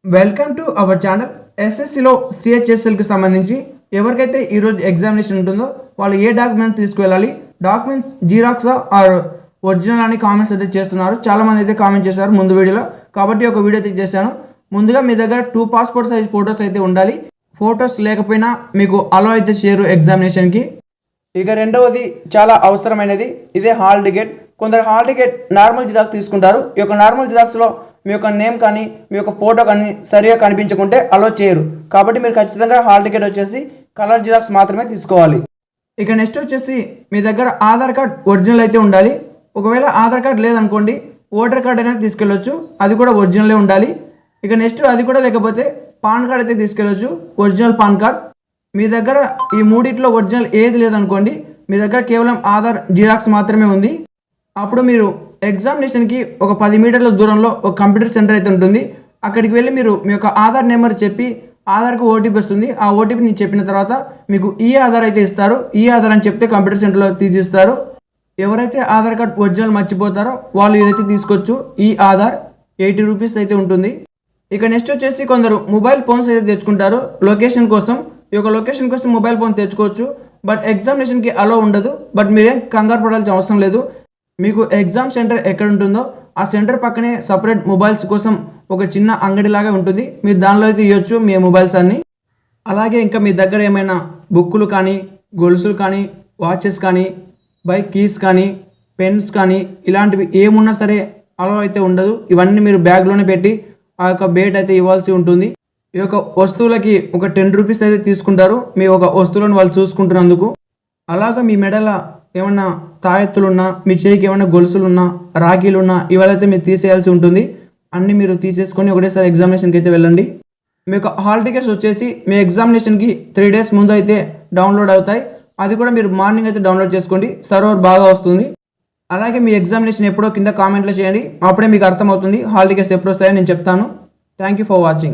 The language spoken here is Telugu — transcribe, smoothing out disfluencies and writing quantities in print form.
Welcome to our channel. ఎస్ఎస్సిలో సిహెచ్ఎస్ఎల్కి సంబంధించి ఎవరికైతే ఈరోజు ఎగ్జామినేషన్ ఉంటుందో వాళ్ళు ఏ డాక్యుమెంట్స్ తీసుకువెళ్ళాలి, డాక్యుమెంట్స్ జీరాక్సా ఆర్ ఒరిజినల్ అని కామెంట్స్ అయితే చేస్తున్నారు. చాలామంది అయితే కామెంట్ చేశారు ముందు వీడియోలో, కాబట్టి ఒక వీడియో అయితే చేశాను. ముందుగా మీ దగ్గర 2 పాస్పోర్ట్ సైజ్ ఫొటోస్ అయితే ఉండాలి. ఫొటోస్ లేకపోయినా మీకు అలో అయితే చేయరు ఎగ్జామినేషన్కి. ఇక రెండవది చాలా అవసరమైనది, ఇదే హాల్ టికెట్. కొందరు హాల్ టికెట్ నార్మల్ జిరాక్స్ తీసుకుంటారు. ఈ యొక్క నార్మల్ జిరాక్స్లో మీ యొక్క నేమ్ కానీ మీ యొక్క ఫోటో కానీ సరిగా కనిపించకుంటే అలో చేయరు. కాబట్టి మీరు ఖచ్చితంగా హాల్ టికెట్ వచ్చేసి కలర్ జిరాక్స్ మాత్రమే తీసుకోవాలి. ఇక నెక్స్ట్ వచ్చేసి మీ దగ్గర ఆధార్ కార్డ్ ఒరిజినల్ అయితే ఉండాలి. ఒకవేళ ఆధార్ కార్డ్ లేదనుకోండి, ఓటర్ కార్డ్ అనేది తీసుకెళ్ళొచ్చు, అది కూడా ఒరిజినలే ఉండాలి. ఇక నెక్స్ట్ అది కూడా లేకపోతే పాన్ కార్డ్ అయితే తీసుకెళ్ళొచ్చు, ఒరిజినల్ పాన్ కార్డ్. మీ దగ్గర ఈ మూడిట్లో ఒరిజినల్ ఏది లేదనుకోండి, మీ దగ్గర కేవలం ఆధార్ జిరాక్స్ మాత్రమే ఉంది. అప్పుడు మీరు ఎగ్జామినేషన్కి ఒక 10 మీటర్ల దూరంలో ఒక కంప్యూటర్ సెంటర్ అయితే ఉంటుంది. అక్కడికి వెళ్ళి మీరు మీ యొక్క ఆధార్ నెంబర్ చెప్పి ఆధార్కు ఓటీపీ వస్తుంది. ఆ ఓటీపీ నేను చెప్పిన తర్వాత మీకు ఈ ఆధార్ అయితే ఇస్తారు. ఈ ఆధార్ అని చెప్తే కంప్యూటర్ సెంటర్లో తీసిస్తారు. ఎవరైతే ఆధార్ కార్డ్ ఒరిజినల్ మర్చిపోతారో వాళ్ళు ఏదైతే తీసుకోవచ్చు. ఈ ఆధార్ 80 రూపీస్ అయితే ఉంటుంది. ఇక నెక్స్ట్ వచ్చేసి కొందరు మొబైల్ ఫోన్స్ అయితే తెచ్చుకుంటారు లొకేషన్ కోసం. ఈ యొక్క లొకేషన్ కోసం మొబైల్ ఫోన్ తెచ్చుకోవచ్చు, బట్ ఎగ్జామినేషన్కి అలో ఉండదు. బట్ మీరేం కంగారు పడాల్సిన అవసరం లేదు. మీకు ఎగ్జామ్ సెంటర్ ఎక్కడ ఉంటుందో ఆ సెంటర్ పక్కనే సపరేట్ మొబైల్స్ కోసం ఒక చిన్న అంగడిలాగా ఉంటుంది. మీరు దానిలో అయితే ఇవ్వచ్చు మీ మొబైల్స్ అన్నీ. అలాగే ఇంకా మీ దగ్గర ఏమైనా బుక్కులు కానీ, గొలుసులు కానీ, వాచెస్ కానీ, బైక్ కీస్ కానీ, పెన్స్ కానీ ఇలాంటివి ఏమున్నా సరే అలో అయితే ఉండదు. ఇవన్నీ మీరు బ్యాగ్లోనే పెట్టి ఆ యొక్క బేట్ అయితే ఇవ్వాల్సి ఉంటుంది. ఈ యొక్క వస్తువులకి ఒక 10 రూపీస్ అయితే తీసుకుంటారు, మీ ఒక వస్తువులను వాళ్ళు చూసుకుంటున్నందుకు. అలాగా మీ మెడల ఏమన్నా తాయెత్తులున్నా, మీ చేయికి ఏమైనా గొలుసులున్నా, రాఖీలున్నా ఇవాళైతే మీరు తీసేయాల్సి ఉంటుంది. అన్నీ మీరు తీసేసుకొని ఒకటేసారి ఎగ్జామినేషన్కి అయితే వెళ్ళండి. మీ యొక్క హాల్ టికెట్స్ వచ్చేసి మీ ఎగ్జామినేషన్కి 3 డేస్ ముందు అయితే డౌన్లోడ్ అవుతాయి. అది కూడా మీరు మార్నింగ్ అయితే డౌన్లోడ్ చేసుకోండి, సర్వర్ బాగా వస్తుంది. అలాగే మీ ఎగ్జామినేషన్ ఎప్పుడో కింద కామెంట్లో చేయండి, అప్పుడే మీకు అర్థమవుతుంది హాల్ టికెట్స్ ఎప్పుడు వస్తాయో నేను చెప్తాను. Thank you for watching.